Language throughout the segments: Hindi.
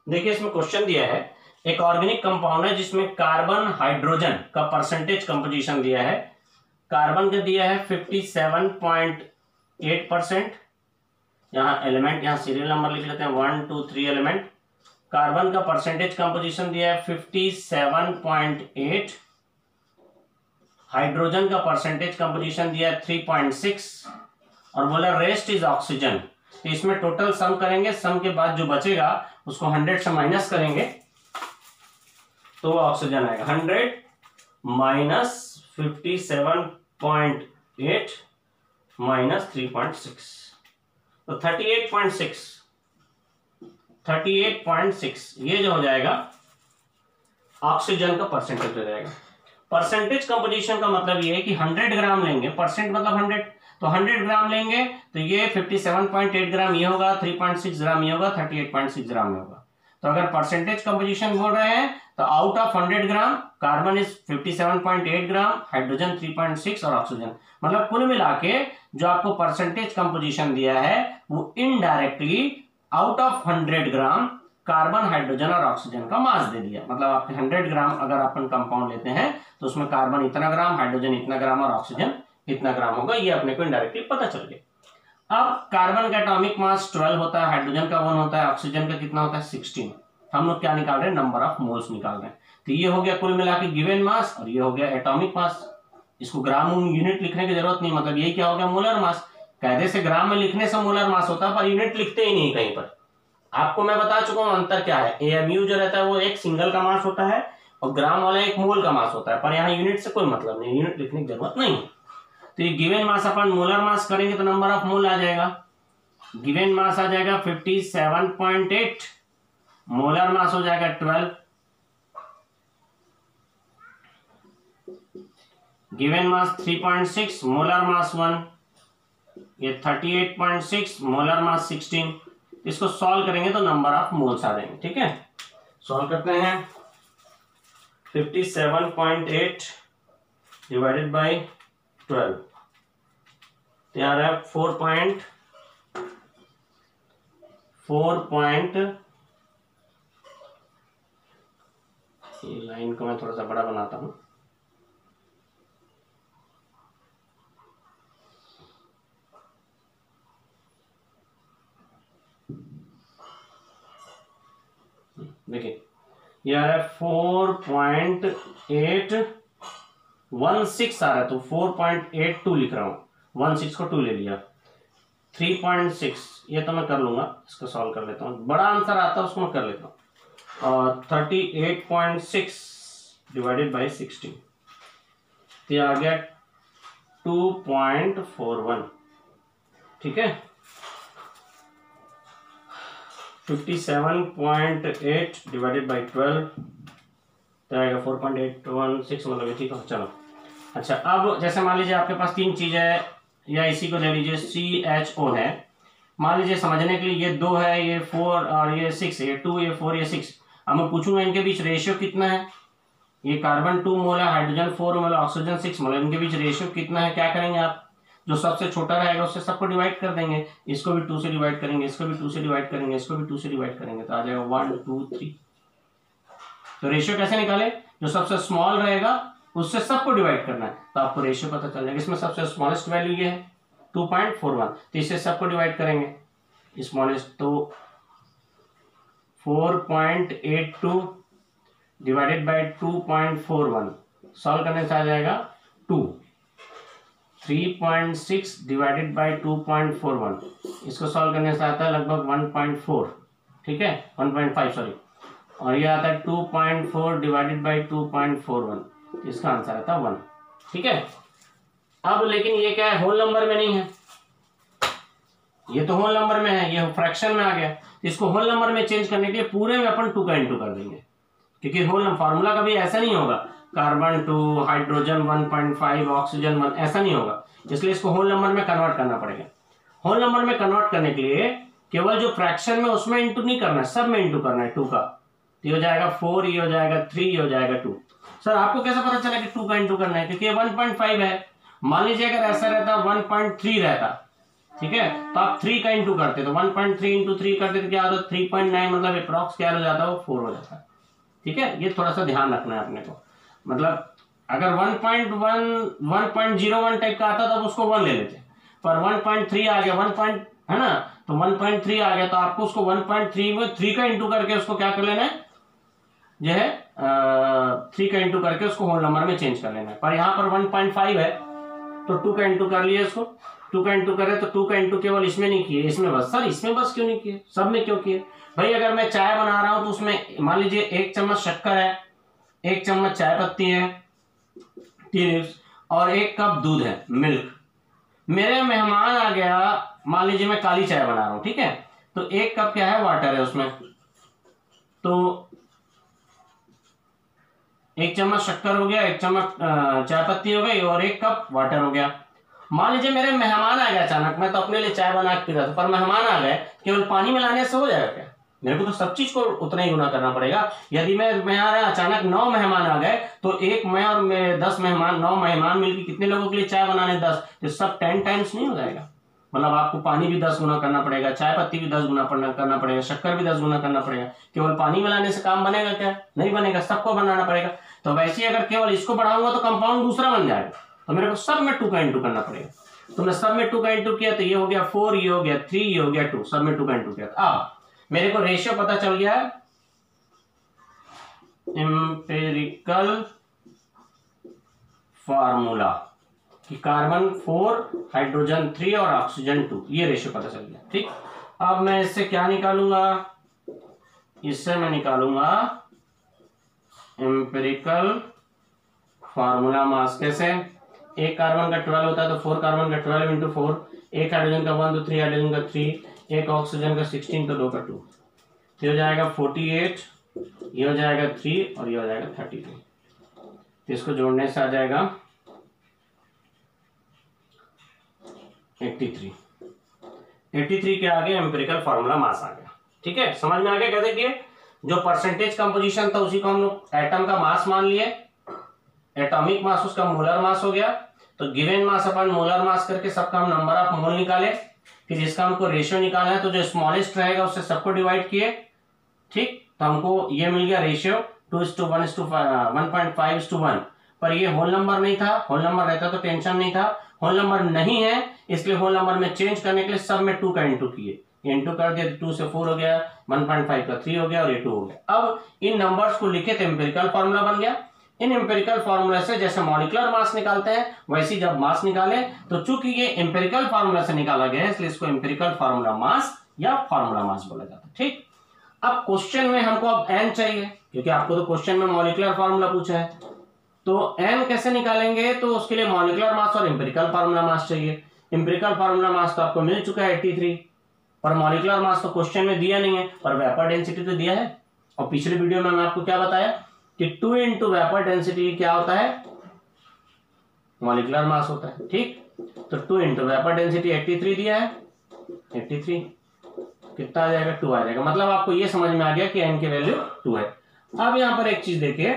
देखिए इसमें क्वेश्चन दिया है, एक ऑर्गेनिक कंपाउंड है जिसमें कार्बन हाइड्रोजन का परसेंटेज कंपोजिशन दिया है। कार्बन का दिया है 57.8%। यहाँ एलिमेंट, यहाँ सीरियल नंबर लिख लेते हैं 1 2 3 एलिमेंट। कार्बन का परसेंटेज कंपोजिशन दिया है 57.8। हाइड्रोजन का परसेंटेज कंपोजिशन दिया है 3.6 और बोला रेस्ट इज ऑक्सीजन। तो इसमें टोटल सम करेंगे, सम के बाद जो बचेगा उसको 100 से माइनस करेंगे तो वो ऑक्सीजन आएगा। 100 माइनस 57.8 माइनस 3.6 तो 38.6 ये जो हो जाएगा ऑक्सीजन का परसेंटेज हो जाएगा। परसेंटेज कंपोजिशन का मतलब ये है कि 100 ग्राम लेंगे, परसेंट मतलब 100, तो 100 ग्राम लेंगे तो ये 57.8 ग्राम ये होगा, 3.6 ग्राम ये होगा, 38.6 ग्राम ये होगा। तो अगर परसेंटेज कंपोजिशन बोल रहे हैं तो out of 100 gram carbon is 57.8 gram, hydrogen 3.6 और ऑक्सीजन, मतलब कुल मिला के जो आपको परसेंटेज कंपोजिशन दिया है वो indirectly out of 100 gram carbon, hydrogen और ऑक्सीजन का मास दे दिया। मतलब आपके 100 ग्राम अगर अपन कंपाउंड लेते हैं तो उसमें कार्बन इतना ग्राम, हाइड्रोजन इतना ग्राम और ऑक्सीजन इतना ग्राम होगा, ये अपने को इनडायरेक्टली पता चल गया। अब कार्बन का एटॉमिक मास 12 होता है, हाइड्रोजन का 1 होता है, ऑक्सीजन का कितना होता है 16। हम लोग क्या निकाल रहे हैं, नंबर ऑफ मोल्स निकाल रहे हैं। तो ये हो गया कुल मिला के गिवन मास और ये हो गया एटॉमिक मास। इसको ग्राम यूनिट लिखने की जरूरत नहीं, मतलब ये क्या हो गया मोलर मास। कायदे से ग्राम में लिखने से मोलर मास होता है पर यूनिट लिखते ही नहीं कहीं पर। आपको मैं बता चुका हूं अंतर क्या है। एएमयू जो रहता है वो एक सिंगल का मास होता है और ग्राम वाला एक मोल का मास होता है, पर यहाँ यूनिट से कोई मतलब नहीं, यूनिट लिखने की जरूरत नहीं। तो ये गिवन मास अपन मोलर मास करेंगे तो नंबर ऑफ मोल आ जाएगा। गिवन मास आ जाएगा 57.8, मोलर मास हो जाएगा 12। गिवन मास 3.6, मोलर मास 1, ये 38.6, मोलर मास 16। इसको सॉल्व करेंगे तो नंबर ऑफ मोल्स आ जाएंगे। ठीक है, सॉल्व करते हैं। 57.8 डिवाइडेड बाई 12 तैयार है 4.4 ये लाइन को मैं थोड़ा सा बड़ा बनाता हूं। देखिए ये आ रहा है 4.816 आ रहा है, तो 4.82 लिख रहा हूं, 16 को 2 ले लिया। 3.6 ये तो मैं कर लूंगा, इसको सॉल्व कर लेता हूँ, बड़ा आंसर आता है उसको मैं कर लेता हूँ। और 38.6 डिवाइडेड बाई 16 तो आ गया 2.41। ठीक है, 57.8 डिवाइडेड बाई 12 तो आएगा 4.816, मतलब ठीक है। चलो अच्छा, अब जैसे मान लीजिए आपके पास 3 चीज है, या इसी को ले लीजिए CHO है। मान लीजिए समझने के लिए ये 2 है, ये 4 और ये 6, ये 2, ये 4, ये 6। अब मैं पूछूंगा इनके बीच रेशियो कितना है। ये कार्बन 2 मोल है, हाइड्रोजन 4 मोल, ऑक्सीजन 6 मोल, इनके बीच रेशियो कितना है। क्या करेंगे आप, जो सबसे छोटा रहेगा उससे सबको डिवाइड कर देंगे। इसको भी 2 से डिवाइड करेंगे, इसको भी 2 से डिवाइड करेंगे, इसको भी 2 से डिवाइड करेंगे, तो आ जाएगा 1 2 3। तो रेशियो कैसे निकाले, जो सबसे स्मॉल रहेगा उससे सबको डिवाइड करना है, तो आपको रेशियो पता चल जाएगा। इसमें सबसे स्मॉलेस्ट वैल्यू ये है 2.41, तो इससे सबको डिवाइड करेंगे स्मॉलेस्ट, तो 4.82 डिवाइडेड बाई 2.41 सॉल्व करने से आ जाएगा 2। 3.6 डिवाइडेड बाई 2.41 इसको सॉल्व करने से आता है लगभग 1.4। ठीक है, 1.5 सॉरी, और ये आता है 2.4 डिवाइडेड बाई 2.41, इसका आंसर आता है 1। ठीक है, अब लेकिन ये क्या है, होल नंबर में नहीं है, ये तो होल नंबर में है, ये फ्रैक्शन में आ गया। इसको होल नंबर में चेंज करने के लिए पूरे में अपन 2 का इंटू कर देंगे, क्योंकि होल नंबर फार्मूला कभी ऐसा नहीं होगा कार्बन 2 हाइड्रोजन 1.5 ऑक्सीजन 1, ऐसा नहीं होगा। इसलिए इसको होल नंबर में कन्वर्ट करना पड़ेगा। होल नंबर में कन्वर्ट करने के लिए केवल जो फ्रैक्शन में उसमें इंटू नहीं करना है, सब में इंटू करना है 2 का। ये हो जाएगा 4, ये हो जाएगा 3, ये हो जाएगा 2। सर आपको कैसे पता चला कि 2 का इंटू करना है, क्योंकि 1.5 है। मान लीजिए अगर ऐसा रहता 1.3 रहता ठीक है। तो आप 3 का इंटू करते तो 1.3 इंटू 3 करते तो क्या होता है 3.9, मतलब अप्रॉक्स क्या हो जाता है वो 4 हो जाता है। ठीक है, ये थोड़ा सा ध्यान रखना है अपने को। मतलब अगर 1.01 टाइप का आता तो उसको 1 ले लेते, पर 1.3 आ गया 1 है ना, तो 1.3 आ गया तो आपको उसको 1.3 में 3 का इंटू करके उसको क्या कर लेना है, जो है 3 का इंटू करके उसको होल नंबर में चेंज कर लेना है। पर यहाँ पर 1.5 है तो 2 का इंटू कर लिया इसको, 2 का इंटू करे तो 2 का इंटू केवल इसमें नहीं किए, इसमें बस। सर इसमें बस क्यों नहीं किए, सब में क्यों किए भाई? अगर मैं चाय बना रहा हूं तो उसमें मान लीजिए 1 चम्मच शक्कर है, 1 चम्मच चाय पत्ती है, टी लीव्स, और 1 कप दूध है, मिल्क। मेरे मेहमान आ गया, मान लीजिए मैं काली चाय बना रहा हूं, ठीक है, तो 1 कप क्या है, वाटर है उसमें, तो 1 चम्मच शक्कर हो गया, 1 चम्मच चाय पत्ती हो गई और 1 कप वाटर हो गया। मान लीजिए मेरे मेहमान आ गए अचानक, मैं तो अपने लिए चाय बना के पी रहा था, पर मेहमान आ गए, केवल पानी मिलाने से हो जाएगा क्या? मेरे को तो सब चीज को उतना ही गुना करना पड़ेगा। यदि मैं अचानक 9 मेहमान आ गए तो एक मैं और मेरे 10 मेहमान, 9 मेहमान मिलकर कितने लोगों के लिए चाय बनाने 10, तो सब 10 टाइम्स नहीं हो जाएगा। मतलब आपको पानी भी 10 गुना करना पड़ेगा, चाय पत्ती भी 10 गुना करना पड़ेगा, शक्कर भी 10 गुना करना पड़ेगा। केवल पानी मिलाने से काम बनेगा क्या? नहीं बनेगा, सबको बनाना पड़ेगा। तो वैसे ही अगर केवल इसको बढ़ाऊंगा तो कंपाउंड दूसरा बन जाएगा, तो मेरे को सब में 2 का इंटू करना पड़ेगा। तो मैं सब में 2 का इंटू किया तो ये हो गया 4, ये हो गया 3, ये हो गया 2, सब में 2 का इंटू किया। अब मेरे को रेशियो पता चल गया है, एम्पिरिकल फार्मूला कि कार्बन 4, हाइड्रोजन 3 और ऑक्सीजन 2, ये रेशियो पता चल गया। ठीक, अब मैं इससे क्या निकालूंगा, इससे मैं निकालूंगा एम्पिरिकल फार्मूला मास। कैसे? एक कार्बन का 12 होता है तो 4 कार्बन का 12 इंटू 4, एक हाइड्रोजन का 1 तो 3 हाइड्रोजन का 3, एक ऑक्सीजन का 16 तो 2 का 2, ये हो जाएगा 48, ये हो जाएगा 3 और ये हो जाएगा 33। तो इसको जोड़ने से आ जाएगा 83। 83 के आगे एम्पिरिकल फार्मूला मास आ गया। ठीक है, समझ में आ गया कैसे किए? जो परसेंटेज कंपोजिशन था उसी को हम लोग एटम का मास मान लिए, एटॉमिक मास उसका मोलर मास हो गया। तो गिवन मास अपन मोलर मास करके सबका हम नंबर ऑफ मोल निकाले, फिर जिसका हमको रेशियो निकालना है तो जो स्मॉलेस्ट रहेगा उससे सबको डिवाइड किए। ठीक, तो हमको ये मिल गया रेशियो 2:1:1.5:1। पर ये होल नंबर नहीं था, होल नंबर रहता तो टेंशन नहीं था, होल नंबर नहीं है, इसलिए होल नंबर में चेंज करने के लिए सब में 2 का इंटू किए, इंटू कर दिया, 2 से 4 हो गया, 1.5 का 3 हो गया और ये 2 हो गया। अब इन नंबर्स को लिखे तो एम्पिरिकल फार्मूला बन गया। इन एम्पिरिकल फार्मूला से जैसे मॉलिक्यूलर मास निकालते हैं वैसे जब मास निकाले, तो चूंकि ये एम्पिरिकल फार्मूला से निकाला गया है इसलिए इसको एम्पिरिकल फार्मूला मास या फार्मूला मास बोला जाता है। ठीक, अब क्वेश्चन में हमको अब n चाहिए, क्योंकि आपको तो क्वेश्चन में मॉलिक्यूलर फार्मूला पूछा है, तो n कैसे निकालेंगे? तो उसके लिए मॉलिक्यूलर मास और एम्पिरिकल फार्मूला मास चाहिए। एम्पिरिकल फार्मूला मास तो आपको मिल चुका है 83, पर मॉलिक्यूलर मास तो क्वेश्चन में दिया नहीं है, पर वेपर डेंसिटी तो दिया है। और पिछले वीडियो में मैं आपको क्या बताया कि 2 इंटू वेपर डेंसिटी क्या होता है, मॉलिक्यूलर मास होता है। ठीक, तो 2 इंटू वेपर डेंसिटी 83 दिया है, 83 कितना आ जाएगा, 2 आ जाएगा। मतलब आपको ये समझ में आ गया कि n की वैल्यू 2 है। अब यहां पर एक चीज देखिए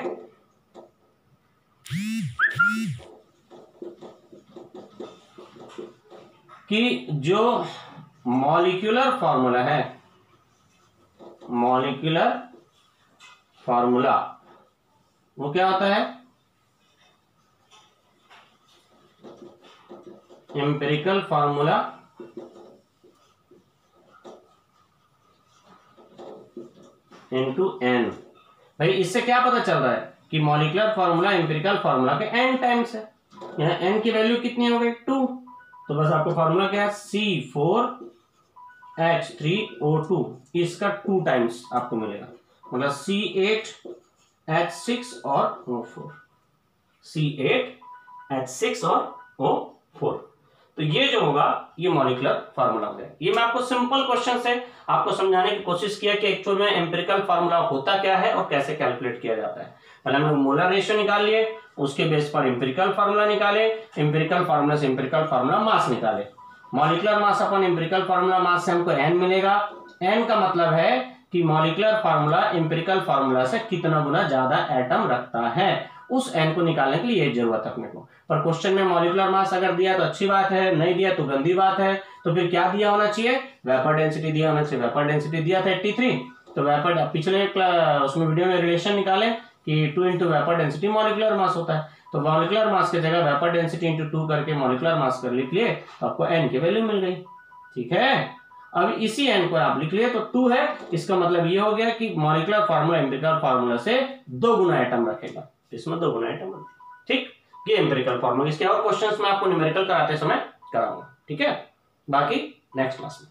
कि जो मॉलिक्यूलर फार्मूला है, मॉलिक्यूलर फार्मूला वो क्या होता है, एम्पिरिकल फार्मूला इंटू n। भाई इससे क्या पता चल रहा है कि मॉलिक्यूलर फार्मूला एम्पिरिकल फार्मूला के n टाइम्स है। यहाँ n की वैल्यू कितनी हो गई, 2, तो बस आपको फार्मूला क्या है, C4H3O2, इसका 2 टाइम्स आपको मिलेगा, मतलब C8H6 और O4, C8H6 और O4। तो ये जो होगा ये मॉलिक्यूलर फार्मूला हो जाएगा। ये मैं आपको सिंपल क्वेश्चन से आपको समझाने की कोशिश किया कि एक्चुअल में एम्पिरिकल फार्मूला होता क्या है और कैसे कैलकुलेट किया जाता है। पहले हम लोग मोलर रेशियो निकाल लिए, उसके बेस पर एम्पिरिकल फार्मूला निकाले, एम्पिरिकल फार्मूला से एम्पिरिकल फार्मूला मास निकाले। मॉलिक्यूलर मास अपन एम्पिरिकल फार्मूला मास से हमको n मिलेगा। n का मतलब है कि मॉलिक्यूलर फार्मूला एम्पिरिकल फार्मूला से कितना गुना ज्यादा एटम रखता है, उस n को निकालने के लिए ये जरूरत है अपने को। पर क्वेश्चन में मॉलिक्यूलर मास अगर दिया तो अच्छी बात है, नहीं दिया तो गंदी बात है। तो फिर क्या दिया होना चाहिए, वेपर डेंसिटी दिया होना चाहिए। वेपर डेंसिटी दिया था 83, तो वेपर पिछले उसमें वीडियो में रिलेशन निकाले कि 2 into vapour density molecular mass होता है। तो मॉलिक्यूलर मास की जगह वेपर डेंसिटी इंटू 2 करके मॉलिक्यूलर मास कर लिख लिए तो आपको n की वैल्यू मिल गई। ठीक है, अब इसी n को आप लिख लिए तो 2 है, इसका मतलब ये हो गया कि मॉलिक्यूलर फार्मूला एम्पिरिकल फार्मूला से 2 गुना एटम रखेगा, इसमें 2 गुना एटम। ठीक, ये एम्पिरिकल फार्मूला। इसके और क्वेश्चंस मैं आपको न्यूमेरिकल कराते समय कराऊंगा। ठीक है, बाकी नेक्स्ट क्लास में।